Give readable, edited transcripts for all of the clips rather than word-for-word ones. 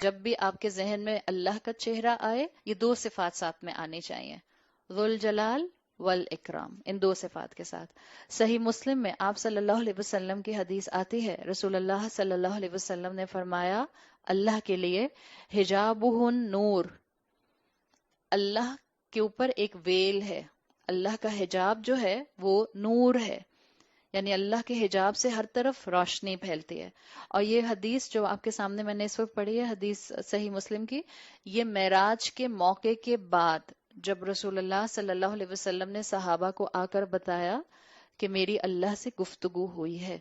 جب بھی آپ کے ذہن میں اللہ کا چہرہ آئے، یہ دو صفات ساتھ میں آنی چاہیے، ذوالجلال والاکرام، ان دو صفات کے ساتھ۔ صحیح مسلم میں آپ صلی اللہ علیہ وسلم کی حدیث آتی ہے، رسول اللہ صلی اللہ علیہ وسلم نے فرمایا اللہ کے لیے حجابہ نور، اللہ کے اوپر ایک ویل ہے، اللہ کا حجاب جو ہے وہ نور ہے، یعنی اللہ کے حجاب سے ہر طرف روشنی پھیلتی ہے۔ اور یہ حدیث جو آپ کے سامنے میں نے اس وقت پڑھی ہے، حدیث صحیح مسلم کی، یہ معراج کے موقع کے بعد جب رسول اللہ صلی اللہ علیہ وسلم نے صحابہ کو آ کر بتایا کہ میری اللہ سے گفتگو ہوئی ہے،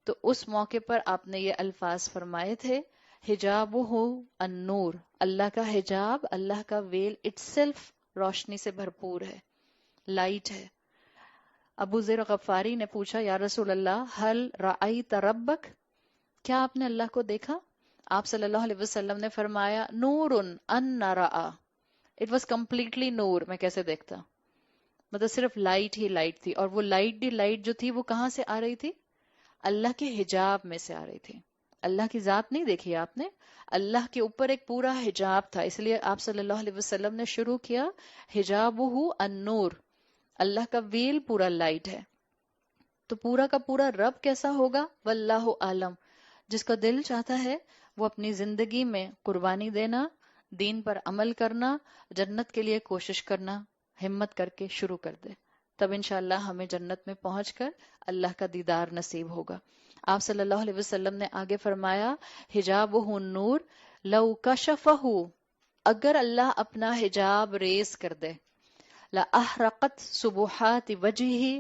تو اس موقع پر آپ نے یہ الفاظ فرمائے تھے، حجابہ النور، اللہ کا حجاب، اللہ کا ویل اٹ سیلف روشنی سے بھرپور ہے، لائٹ ہے۔ ابو ذر غفاری نے پوچھا یا رسول اللہ حل رأیت ربک، کیا آپ نے اللہ کو دیکھا؟ آپ صلی اللہ علیہ وسلم نے فرمایا نور ان رأى، اٹ واز کمپلیٹلی نور، میں کیسے دیکھتا، مطلب صرف لائٹ ہی لائٹ تھی، اور وہ لائٹ جو تھی وہ کہاں سے آ رہی تھی؟ اللہ کے حجاب میں سے آ رہی تھی۔ اللہ کی ذات نہیں دیکھی آپ نے، اللہ کے اوپر ایک پورا حجاب تھا، اس لیے آپ صلی اللہ علیہ وسلم نے شروع کیا حجابہ النور، اللہ کا ویل پورا لائٹ ہے۔ تو پورا کا پورا رب کیسا ہوگا؟ واللہ عالم، جس کا دل چاہتا ہے وہ اپنی زندگی میں قربانی دینا، دین پر عمل کرنا، جنت کے لیے کوشش کرنا، ہمت کر کے شروع کر دے، تب انشاءاللہ ہمیں جنت میں پہنچ کر اللہ کا دیدار نصیب ہوگا۔ آپ صلی اللہ علیہ وسلم نے آگے فرمایا حجابہ النور لو کشفہ، اگر اللہ اپنا حجاب ریز کر دے، لأحرقت سبحات وجهه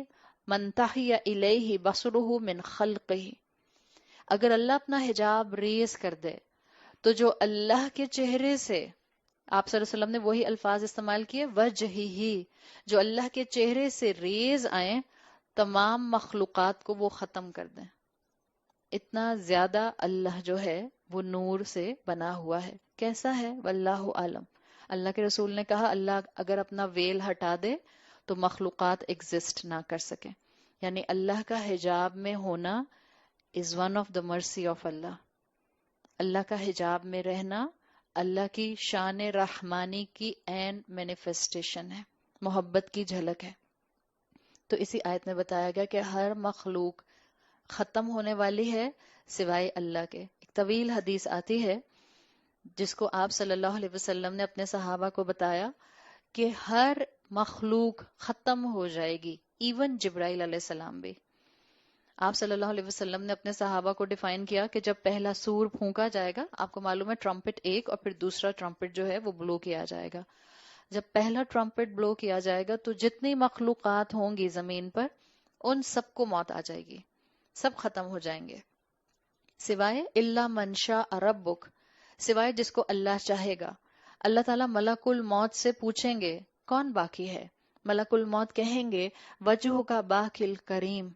من تحی الیہ بصرہ من خلقہ، اگر اللہ اپنا حجاب ریز کر دے تو جو اللہ کے چہرے سے، آپ صلی اللہ علیہ وسلم نے وہی الفاظ استعمال کیے وجہہ، جو اللہ کے چہرے سے ریز آئیں، تمام مخلوقات کو وہ ختم کر دیں۔ اتنا زیادہ اللہ جو ہے وہ نور سے بنا ہوا ہے، کیسا ہے واللہ عالم۔ اللہ کے رسول نے کہا اللہ اگر اپنا ویل ہٹا دے تو مخلوقات ایگزسٹ نہ کر سکیں، یعنی اللہ کا حجاب میں ہونا is one of the mercy of اللہ، اللہ کا حجاب میں رہنا اللہ کی شان رحمانی کی عین مینیفیسٹیشن ہے، محبت کی جھلک ہے۔ تو اسی آیت میں بتایا گیا کہ ہر مخلوق ختم ہونے والی ہے سوائے اللہ کے۔ ایک طویل حدیث آتی ہے جس کو آپ صلی اللہ علیہ وسلم نے اپنے صحابہ کو بتایا کہ ہر مخلوق ختم ہو جائے گی، ایون جبرائیل علیہ السلام بھی۔ آپ صلی اللہ علیہ وسلم نے اپنے صحابہ کو ڈیفائن کیا کہ جب پہلا سور پھونکا جائے گا، آپ کو معلوم ہے ٹرمپٹ ایک اور پھر دوسرا ٹرمپٹ جو ہے وہ بلو کیا جائے گا، جب پہلا ٹرمپٹ بلو کیا جائے گا تو جتنی مخلوقات ہوں گی زمین پر ان سب کو موت آ جائے گی، سب ختم ہو جائیں گے، سوائے الا من شاء ربک، سوائے جس کو اللہ چاہے گا۔ اللہ تعالیٰ ملک الموت سے پوچھیں گے کون باقی ہے؟ ملک الموت کہیں گے وجہ کا باقل کریم،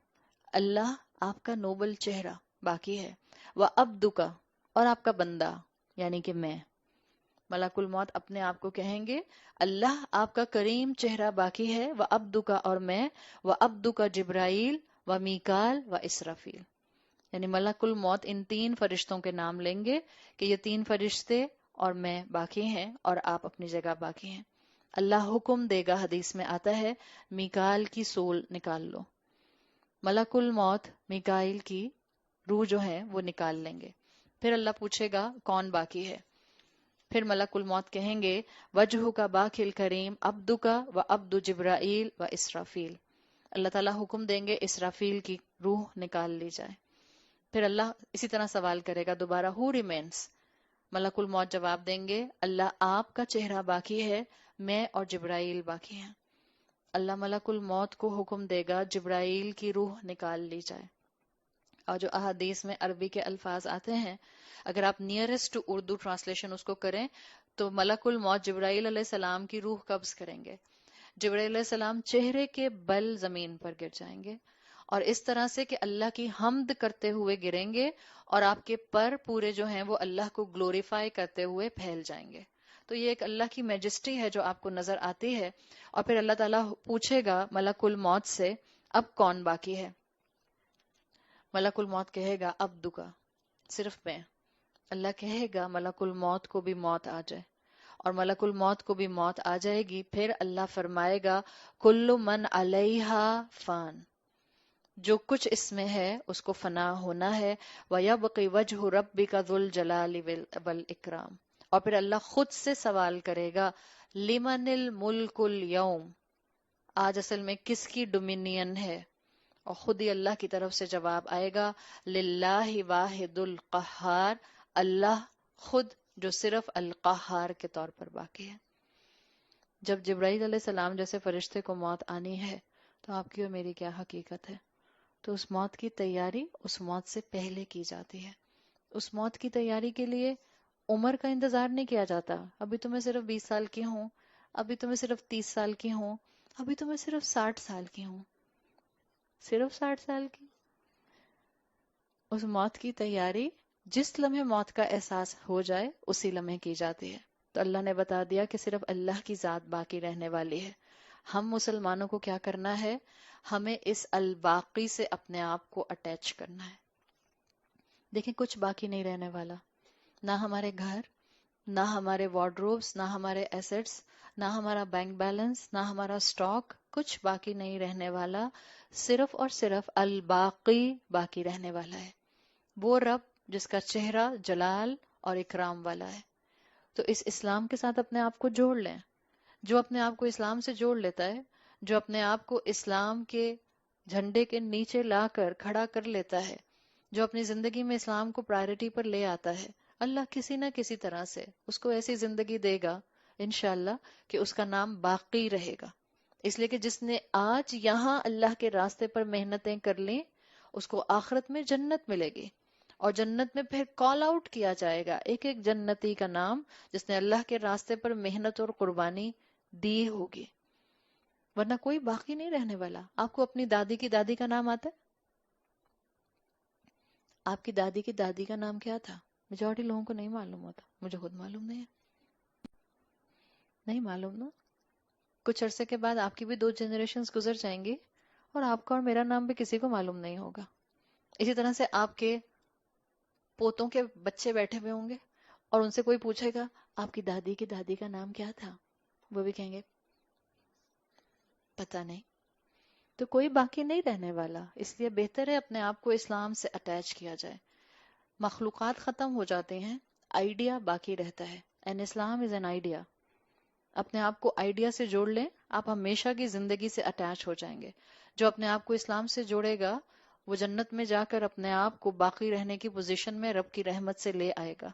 اللہ آپ کا نوبل چہرہ باقی ہے، وعبدک، اور آپ کا بندہ یعنی کہ میں۔ ملک الموت اپنے آپ کو کہیں گے اللہ آپ کا کریم چہرہ باقی ہے، وعبدک، اور میں، وعبدک جبرائیل و میکال و اسرافیل، یعنی ملک الموت ان تین فرشتوں کے نام لیں گے کہ یہ تین فرشتے اور میں باقی ہیں اور آپ اپنی جگہ باقی ہیں۔ اللہ حکم دے گا، حدیث میں آتا ہے میکال کی سول نکال لو، ملک الموت میکائیل کی روح جو ہے وہ نکال لیں گے، پھر اللہ پوچھے گا کون باقی ہے، پھر ملک الموت کہیں گے وجہ کا باقل کریم عبدو کا و عبد جبرائیل و اسرافیل، اللہ تعالیٰ حکم دیں گے اسرافیل کی روح نکال لی جائے، پھر اللہ اسی طرح سوال کرے گا دوبارہ ہو ریمینس، ملک الموت جواب دیں گے اللہ آپ کا چہرہ باقی ہے، میں اور جبرائیل باقی ہیں، اللہ ملک الموت کو حکم دے گا جبرائیل کی روح نکال لی جائے۔ اور جو احادیث میں عربی کے الفاظ آتے ہیں اگر آپ نیئرسٹ ٹو اردو ٹرانسلیشن اس کو کریں تو ملک الموت جبرائیل علیہ السلام کی روح قبض کریں گے، جبرائیل علیہ السلام چہرے کے بل زمین پر گر جائیں گے، اور اس طرح سے کہ اللہ کی حمد کرتے ہوئے گریں گے اور آپ کے پر پورے جو ہیں وہ اللہ کو گلوریفائی کرتے ہوئے پھیل جائیں گے۔ تو یہ ایک اللہ کی میجسٹی ہے جو آپ کو نظر آتی ہے، اور پھر اللہ تعالیٰ پوچھے گا ملک الموت سے اب کون باقی ہے؟ ملک الموت کہے گا عبدو کا، صرف میں، اللہ کہے گا ملک الموت کو بھی موت آ جائے، اور ملک الموت کو بھی موت آ جائے گی، پھر اللہ فرمائے گا کل من علیہا فان، جو کچھ اس میں ہے اس کو فنا ہونا ہے، وَيَبْقِ وَجْهُ رَبِّكَ ذُو الْجَلَالِ وَالْإِكْرَامِ، اور پھر اللہ خود سے سوال کرے گا لمن الملک اليوم، آج اصل میں کس کی ڈومینین ہے، اور خود ہی اللہ کی طرف سے جواب آئے گا للہ واحد القہار، اللہ خود جو صرف القہار کے طور پر باقی ہے۔ جب جبرائیل علیہ السلام جیسے فرشتے کو موت آنی ہے تو آپ کی اور میری کیا حقیقت ہے؟ تو اس موت کی تیاری اس موت سے پہلے کی جاتی ہے۔ اس موت کی تیاری کے لیے عمر کا انتظار نہیں کیا جاتا، ابھی تو میں صرف 20 سال کی ہوں، ابھی تو میں صرف 30 سال کی ہوں، ابھی تو میں صرف 60 سال کی ہوں، صرف 60 سال کی۔ اس موت کی تیاری جس لمحے موت کا احساس ہو جائے اسی لمحے کی جاتی ہے۔ تو اللہ نے بتا دیا کہ صرف اللہ کی ذات باقی رہنے والی ہے۔ ہم مسلمانوں کو کیا کرنا ہے؟ ہمیں اس الباقی سے اپنے آپ کو اٹیچ کرنا ہے۔ دیکھیں کچھ باقی نہیں رہنے والا، نہ ہمارے گھر، نہ ہمارے وارڈروبس، نہ ہمارے ایسٹس، نہ ہمارا بینک بیلنس، نہ ہمارا سٹاک، کچھ باقی نہیں رہنے والا، صرف اور صرف الباقی باقی رہنے والا ہے، وہ رب جس کا چہرہ جلال اور اکرام والا ہے۔ تو اس اسلام کے ساتھ اپنے آپ کو جوڑ لیں۔ جو اپنے آپ کو اسلام سے جوڑ لیتا ہے، جو اپنے آپ کو اسلام کے جھنڈے کے نیچے لا کر کھڑا کر لیتا ہے، جو اپنی زندگی میں اسلام کو پرائرٹی پر لے آتا ہے، اللہ کسی نہ کسی طرح سے اس کو ایسی زندگی دے گا انشاءاللہ کہ اس کا نام باقی رہے گا۔ اس لیے کہ جس نے آج یہاں اللہ کے راستے پر محنتیں کر لیں اس کو آخرت میں جنت ملے گی، اور جنت میں پھر کال آؤٹ کیا جائے گا ایک ایک جنتی کا نام جس نے اللہ کے راستے پر محنت اور قربانی دی ہوگی، ورنہ کوئی باقی نہیں رہنے والا۔ آپ کو اپنی دادی کی دادی کا نام آتا ہے؟ آپ کی دادی کی دادی کا نام کیا تھا؟ میجورٹی لوگوں کو نہیں معلوم ہوتا، مجھے خود معلوم نہیں ہے، نہیں معلوم نا۔ کچھ عرصے کے بعد آپ کی بھی 2 جنریشنز گزر جائیں گی اور آپ کا اور میرا نام بھی کسی کو معلوم نہیں ہوگا۔ اسی طرح سے آپ کے پوتوں کے بچے بیٹھے ہوئے ہوں گے اور ان سے کوئی پوچھے گا آپ کی دادی کا نام کیا تھا، وہ بھی کہیں گے پتہ نہیں۔ تو کوئی باقی نہیں رہنے والا، اس لیے بہتر ہے اپنے آپ کو اسلام سے اٹیچ کیا جائے۔ مخلوقات ختم ہو جاتے ہیں، آئیڈیا باقی رہتا ہے، an Islam is an idea. اپنے آپ کو آئیڈیا سے جوڑ لیں، آپ ہمیشہ کی زندگی سے اٹیچ ہو جائیں گے۔ جو اپنے آپ کو اسلام سے جوڑے گا وہ جنت میں جا کر اپنے آپ کو باقی رہنے کی پوزیشن میں رب کی رحمت سے لے آئے گا۔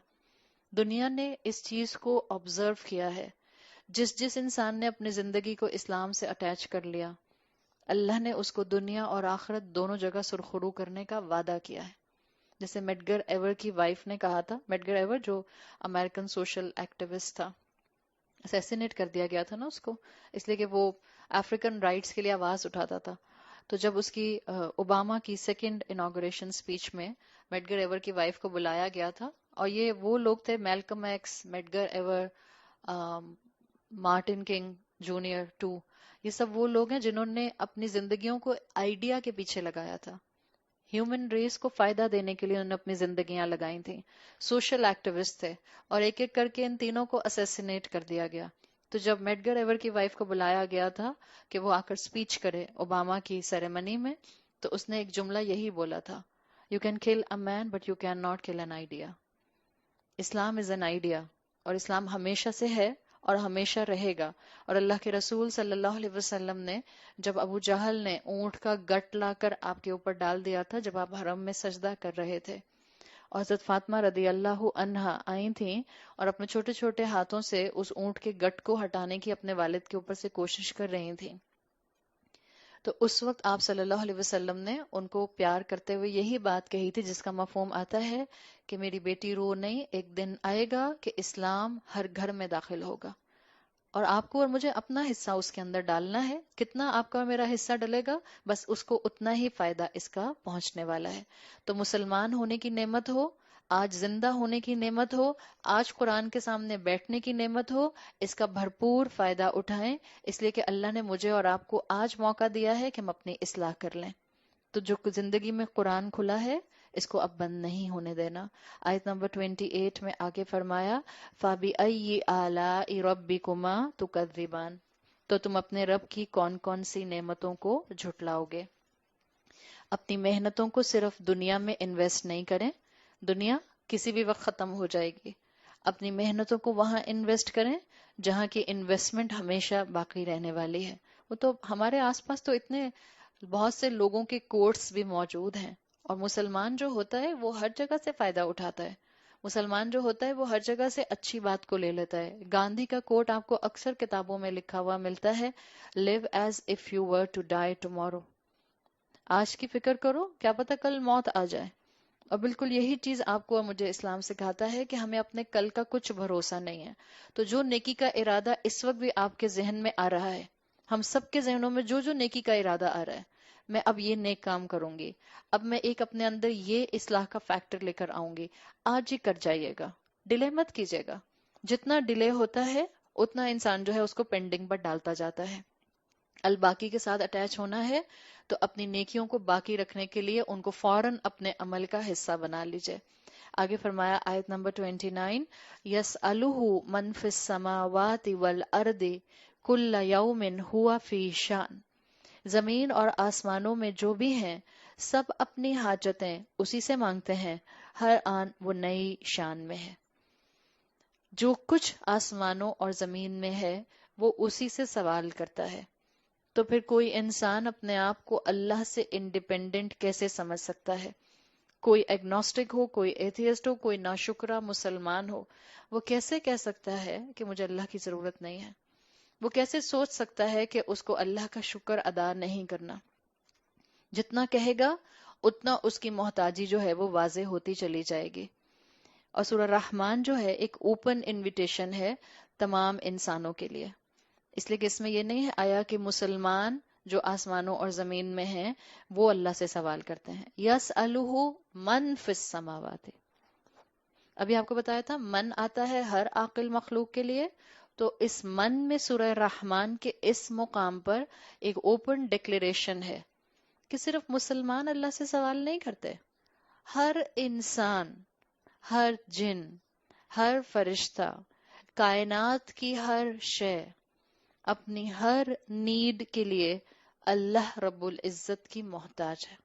دنیا نے اس چیز کو آبزرو کیا ہے، جس جس انسان نے اپنی زندگی کو اسلام سے اٹیچ کر لیا، اللہ نے اس کو دنیا اور آخرت دونوں جگہ سرخرو کرنے کا وعدہ کیا ہے۔ جیسے میڈگر ایور کی وائف نے کہا تھا، میڈگر ایور جو امریکن سوشل ایکٹیوسٹ تھا، اسیسینیٹ کر دیا گیا تھا نا اس کو، اس لیے کہ وہ افریقن رائٹس کے لیے آواز اٹھاتا تھا۔ تو جب اس کی اوباما کی سیکنڈ انوگریشن اسپیچ میں میڈگر ایور کی وائف کو بلایا گیا تھا، اور یہ وہ لوگ تھے Malcolm X, Medgar Evers, Martin King junior two, یہ سب وہ لوگ ہیں جنہوں نے اپنی زندگیوں کو آئیڈیا کے پیچھے لگایا تھا، ہیومن ریس کو فائدہ دینے کے لیے انہوں نے اپنی زندگیاں لگائی تھیں، سوشل ایکٹیوسٹ تھے، اور ایک ایک کر کے ان تینوں کو اسیسینیٹ کر دیا گیا۔ تو جب میڈگر ایور کی وائف کو بلایا گیا تھا کہ وہ آ کر اسپیچ کرے اوباما کی سیریمنی میں، تو اس نے ایک جملہ یہی بولا تھا، you can kill a man but you can not kill an idea. Islam is an idea, اور اسلام ہمیشہ سے ہے اور ہمیشہ رہے گا۔ اور اللہ کے رسول صلی اللہ علیہ وسلم نے جب ابو جہل نے اونٹ کا گٹ لا کر آپ کے اوپر ڈال دیا تھا جب آپ حرم میں سجدہ کر رہے تھے، اور حضرت فاطمہ رضی اللہ عنہا آئی تھیں اور اپنے چھوٹے چھوٹے ہاتھوں سے اس اونٹ کے گٹ کو ہٹانے کی اپنے والد کے اوپر سے کوشش کر رہی تھیں، تو اس وقت آپ صلی اللہ علیہ وسلم نے ان کو پیار کرتے ہوئے یہی بات کہی تھی، جس کا مفہوم آتا ہے کہ میری بیٹی رو نہیں، ایک دن آئے گا کہ اسلام ہر گھر میں داخل ہوگا، اور آپ کو اور مجھے اپنا حصہ اس کے اندر ڈالنا ہے۔ کتنا آپ کا اور میرا حصہ ڈلے گا، بس اس کو اتنا ہی فائدہ اس کا پہنچنے والا ہے۔ تو مسلمان ہونے کی نعمت ہو، آج زندہ ہونے کی نعمت ہو، آج قرآن کے سامنے بیٹھنے کی نعمت ہو، اس کا بھرپور فائدہ اٹھائیں، اس لیے کہ اللہ نے مجھے اور آپ کو آج موقع دیا ہے کہ ہم اپنی اصلاح کر لیں۔ تو جو زندگی میں قرآن کھلا ہے اس کو اب بند نہیں ہونے دینا. آیت نمبر 28 میں آگے فرمایا فَبِأَيِّ آلَاءِ رَبِّكُمَا تُكَذِّبَانِ، تو تم اپنے رب کی کون کون سی نعمتوں کو جھٹلاؤ گے. اپنی محنتوں کو صرف دنیا میں انویسٹ نہیں کریں، دنیا کسی بھی وقت ختم ہو جائے گی. اپنی محنتوں کو وہاں انویسٹ کریں جہاں کی انویسٹمنٹ ہمیشہ باقی رہنے والی ہے. وہ تو ہمارے آس پاس تو اتنے بہت سے لوگوں کے کورس بھی موجود ہیں، اور مسلمان جو ہوتا ہے وہ ہر جگہ سے فائدہ اٹھاتا ہے. مسلمان جو ہوتا ہے وہ ہر جگہ سے اچھی بات کو لے لیتا ہے. گاندھی کا کوٹ آپ کو اکثر کتابوں میں لکھا ہوا ملتا ہے، live as if you were to die tomorrow. آج کی فکر کرو، کیا پتہ کل موت آ جائے. اور بالکل یہی چیز آپ کو اور مجھے اسلام سکھاتا ہے کہ ہمیں اپنے کل کا کچھ بھروسہ نہیں ہے. تو جو نیکی کا ارادہ اس وقت بھی آپ کے ذہن میں آ رہا ہے، ہم سب کے ذہنوں میں جو جو نیکی کا ارادہ آ رہا ہے، میں اب یہ نیک کام کروں گی، اب میں ایک اپنے اندر یہ اصلاح کا فیکٹر لے کر آؤں گی، آج ہی کر جائیے گا، ڈیلے مت کیجیے گا. جتنا ڈیلے ہوتا ہے اتنا انسان جو ہے اس کو پینڈنگ پر ڈالتا جاتا ہے. الباقی کے ساتھ اٹیچ ہونا ہے تو اپنی نیکیوں کو باقی رکھنے کے لیے ان کو فوراً اپنے عمل کا حصہ بنا لیجئے. آگے فرمایا آیت نمبر 29 يَسْأَلُهُ مَنْ فِي السَّمَاوَاتِ وَالْأَرْضِ كُلَّ يَوْمٍ هُوَ فِي شَأْنٍ، زمین اور آسمانوں میں جو بھی ہیں سب اپنی حاجتیں اسی سے مانگتے ہیں، ہر آن وہ نئی شان میں ہے. جو کچھ آسمانوں اور زمین میں ہے وہ اسی سے سوال کرتا ہے. تو پھر کوئی انسان اپنے آپ کو اللہ سے انڈیپینڈنٹ کیسے سمجھ سکتا ہے؟ کوئی ایگنوسٹک ہو، کوئی ایتھیسٹ ہو، کوئی ناشکرہ مسلمان ہو، وہ کیسے کہہ سکتا ہے کہ مجھے اللہ کی ضرورت نہیں ہے؟ وہ کیسے سوچ سکتا ہے کہ اس کو اللہ کا شکر ادا نہیں کرنا؟ جتنا کہے گا اتنا اس کی محتاجی جو ہے وہ واضح ہوتی چلی جائے گی. اور سورہ رحمان جو ہے ایک اوپن انویٹیشن ہے تمام انسانوں کے لیے، اس لیے کہ اس میں یہ نہیں ہے آیا کہ مسلمان جو آسمانوں اور زمین میں ہیں وہ اللہ سے سوال کرتے ہیں. یَسْأَلُهُ مَنْ فِي السَّمَاوَاتِ، ابھی آپ کو بتایا تھا من آتا ہے ہر عاقل مخلوق کے لیے. تو اس من میں سورہ رحمان کے اس مقام پر ایک اوپن ڈکلیریشن ہے کہ صرف مسلمان اللہ سے سوال نہیں کرتے، ہر انسان، ہر جن، ہر فرشتہ، کائنات کی ہر شے اپنی ہر نیڈ کے لیے اللہ رب العزت کی محتاج ہے.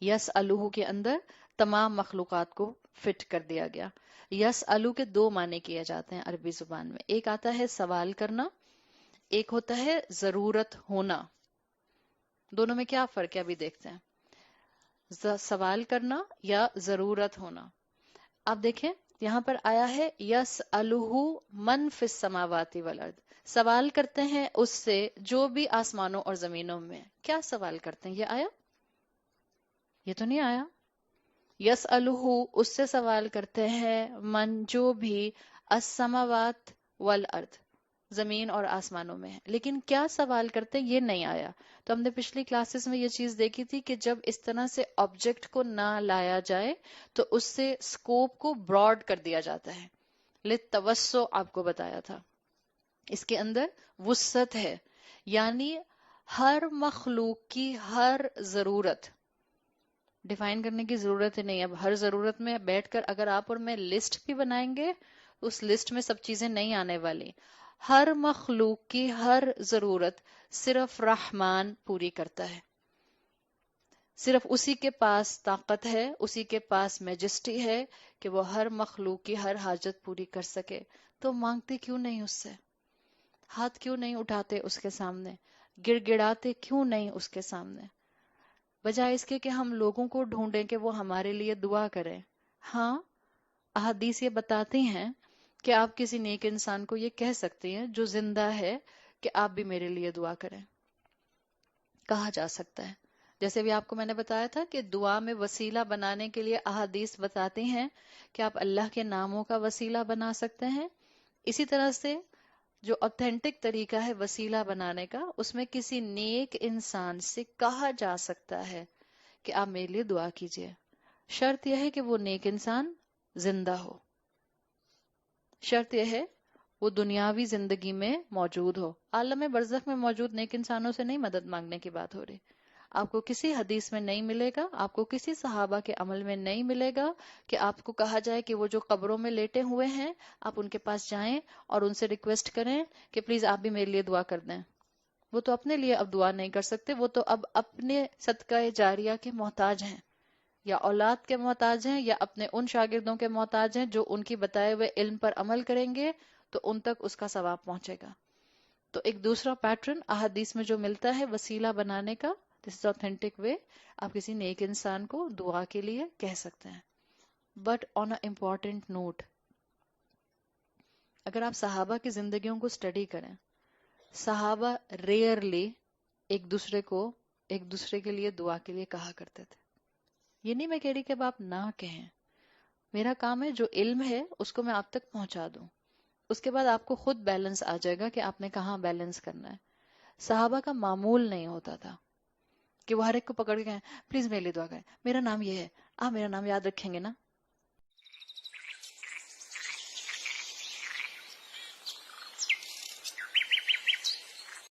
یس الوہ کے اندر تمام مخلوقات کو فٹ کر دیا گیا. یس الو کے دو معنی کیے جاتے ہیں عربی زبان میں، ایک آتا ہے سوال کرنا، ایک ہوتا ہے ضرورت ہونا. دونوں میں کیا فرق ہے ابھی دیکھتے ہیں. سوال کرنا یا ضرورت ہونا. آپ دیکھیں یہاں پر آیا ہے یس الوہ من فی السماوات والارض، سوال کرتے ہیں اس سے جو بھی آسمانوں اور زمینوں میں. کیا سوال کرتے ہیں؟ یہ آیا؟ یہ تو نہیں آیا. یس الوہ اس سے سوال کرتے ہیں من جو بھی السماوات والارض زمین اور آسمانوں میں ہے، لیکن کیا سوال کرتے ہیں یہ نہیں آیا. تو ہم نے پچھلی کلاسز میں یہ چیز دیکھی تھی کہ جب اس طرح سے آبجیکٹ کو نہ لایا جائے تو اس سے سکوپ کو براڈ کر دیا جاتا ہے. للتوسع آپ کو بتایا تھا، اس کے اندر وسعت ہے، یعنی ہر مخلوق کی ہر ضرورت ڈیفائن کرنے کی ضرورت ہی نہیں. اب ہر ضرورت میں بیٹھ کر اگر آپ اور میں لسٹ بھی بنائیں گے اس لسٹ میں سب چیزیں نہیں آنے والی. ہر مخلوق کی ہر ضرورت صرف رحمان پوری کرتا ہے، صرف اسی کے پاس طاقت ہے، اسی کے پاس میجسٹی ہے کہ وہ ہر مخلوق کی ہر حاجت پوری کر سکے. تو مانگتے کیوں نہیں اس سے؟ ہاتھ کیوں نہیں اٹھاتے اس کے سامنے؟ گڑ گڑاتے کیوں نہیں اس کے سامنے؟ بجائے اس کے کہ ہم لوگوں کو ڈھونڈیں کہ وہ ہمارے لیے دعا کریں. ہاں احادیث یہ بتاتی ہیں کہ آپ کسی نیک انسان کو یہ کہہ سکتی ہیں جو زندہ ہے کہ آپ بھی میرے لیے دعا کریں. کہا جا سکتا ہے. جیسے بھی آپ کو میں نے بتایا تھا کہ دعا میں وسیلہ بنانے کے لیے احادیث بتاتی ہیں کہ آپ اللہ کے ناموں کا وسیلہ بنا سکتے ہیں. اسی طرح سے جو اوتھینٹک طریقہ ہے وسیلہ بنانے کا، اس میں کسی نیک انسان سے کہا جا سکتا ہے کہ آپ میرے لیے دعا کیجئے. شرط یہ ہے کہ وہ نیک انسان زندہ ہو، شرط یہ ہے وہ دنیاوی زندگی میں موجود ہو. عالم برزخ میں موجود نیک انسانوں سے نہیں مدد مانگنے کی بات ہو رہی. آپ کو کسی حدیث میں نہیں ملے گا، آپ کو کسی صحابہ کے عمل میں نہیں ملے گا کہ آپ کو کہا جائے کہ وہ جو قبروں میں لیٹے ہوئے ہیں آپ ان کے پاس جائیں اور ان سے ریکویسٹ کریں کہ پلیز آپ بھی میرے لیے دعا کر دیں۔ وہ تو اپنے لیے اب دعا نہیں کر سکتے، وہ تو اب اپنے صدقہ جاریہ کے محتاج ہیں، یا اولاد کے محتاج ہیں، یا اپنے ان شاگردوں کے محتاج ہیں جو ان کی بتائے ہوئے علم پر عمل کریں گے تو ان تک اس کا ثواب پہنچے گا۔ تو ایک دوسرا پیٹرن احادیث میں جو ملتا ہے وسیلہ بنانے کا، دس از آتھینٹک وے، آپ کسی نیک انسان کو دعا کے لیے کہہ سکتے ہیں۔ But on a important note, اگر آپ صحابہ کی زندگیوں کو اسٹڈی کریں، صحابہ ریئرلی ایک دوسرے کے لیے دعا کے لیے کہا کرتے تھے۔ یہ نہیں میں کہہ رہی کہ اب آپ نہ کہیں، میرا کام ہے جو علم ہے اس کو میں آپ تک پہنچا دوں، اس کے بعد آپ کو خود بیلنس آ جائے گا کہ آپ نے کہاں بیلنس کرنا ہے۔ صحابہ کا معمول نہیں ہوتا تھا کہ وہ ہر ایک کو پکڑ کے کہیں پلیز میرے لیے دعا کریں، میرا نام یہ ہے، آپ میرا نام یاد رکھیں گے نا،